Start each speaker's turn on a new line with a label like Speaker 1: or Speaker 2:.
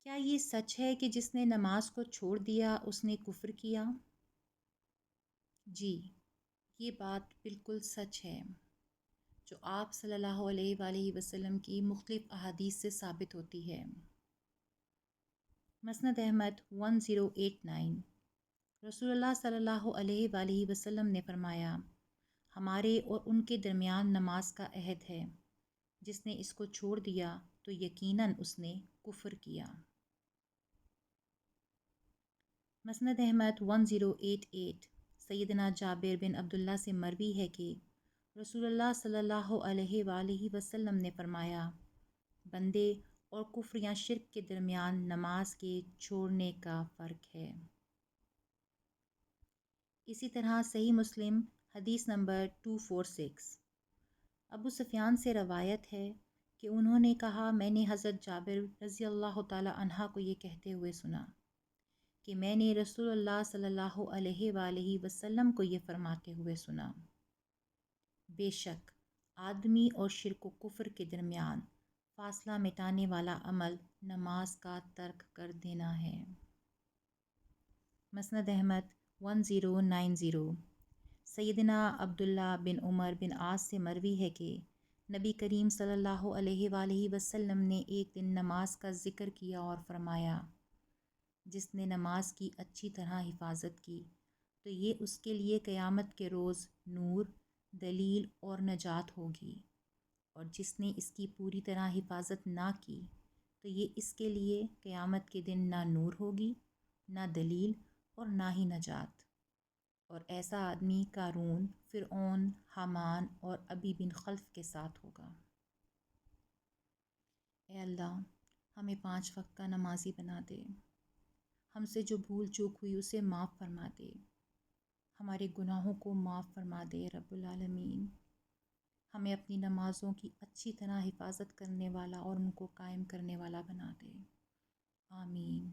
Speaker 1: کیا یہ سچ ہے کہ جس نے نماز کو چھوڑ دیا اس نے کفر کیا؟ جی، یہ بات بالکل سچ ہے، جو آپ صلی اللہ علیہ وآلہ وسلم کی مختلف احادیث سے ثابت ہوتی ہے۔ مسند احمد 1089 رسول اللہ صلی اللہ علیہ وآلہ وسلم نے فرمایا، ہمارے اور ان کے درمیان نماز کا عہد ہے، جس نے اس کو چھوڑ دیا تو یقیناً اس نے کفر کیا۔ مسند احمد 1088 سیدنا جابر بن عبداللہ سے مروی ہے کہ رسول اللہ صلی اللہ علیہ وآلہ وسلم نے فرمایا، بندے اور کفر یا شرک کے درمیان نماز کے چھوڑنے کا فرق ہے۔ اسی طرح صحیح مسلم حدیث نمبر 246 ابو سفیان سے روایت ہے کہ انہوں نے کہا، میں نے حضرت جابر رضی اللہ تعالی عنہ کو یہ کہتے ہوئے سنا کہ میں نے رسول اللہ صلی اللہ علیہ وآلہ وسلم کو یہ فرماتے ہوئے سنا، بے شک آدمی اور شرک و کفر کے درمیان فاصلہ مٹانے والا عمل نماز کا ترک کر دینا ہے۔ مسند احمد 1090 سیدنا عبداللہ بن عمر بن عاص سے مروی ہے کہ نبی کریم صلی اللہ علیہ وآلہ وسلم نے ایک دن نماز کا ذکر کیا اور فرمایا، جس نے نماز کی اچھی طرح حفاظت کی تو یہ اس کے لیے قیامت کے روز نور، دلیل اور نجات ہوگی، اور جس نے اس کی پوری طرح حفاظت نہ کی تو یہ اس کے لیے قیامت کے دن نہ نور ہوگی، نہ دلیل اور نہ ہی نجات، اور ایسا آدمی قارون، فرعون، حامان اور ابی بن خلف کے ساتھ ہوگا۔ اے اللہ، ہمیں 5 وقت کا نمازی بنا دے، ہم سے جو بھول چوک ہوئی اسے معاف فرما دے، ہمارے گناہوں کو معاف فرما دے رب العالمین، ہمیں اپنی نمازوں کی اچھی طرح حفاظت کرنے والا اور ان کو قائم کرنے والا بنا دے، آمین۔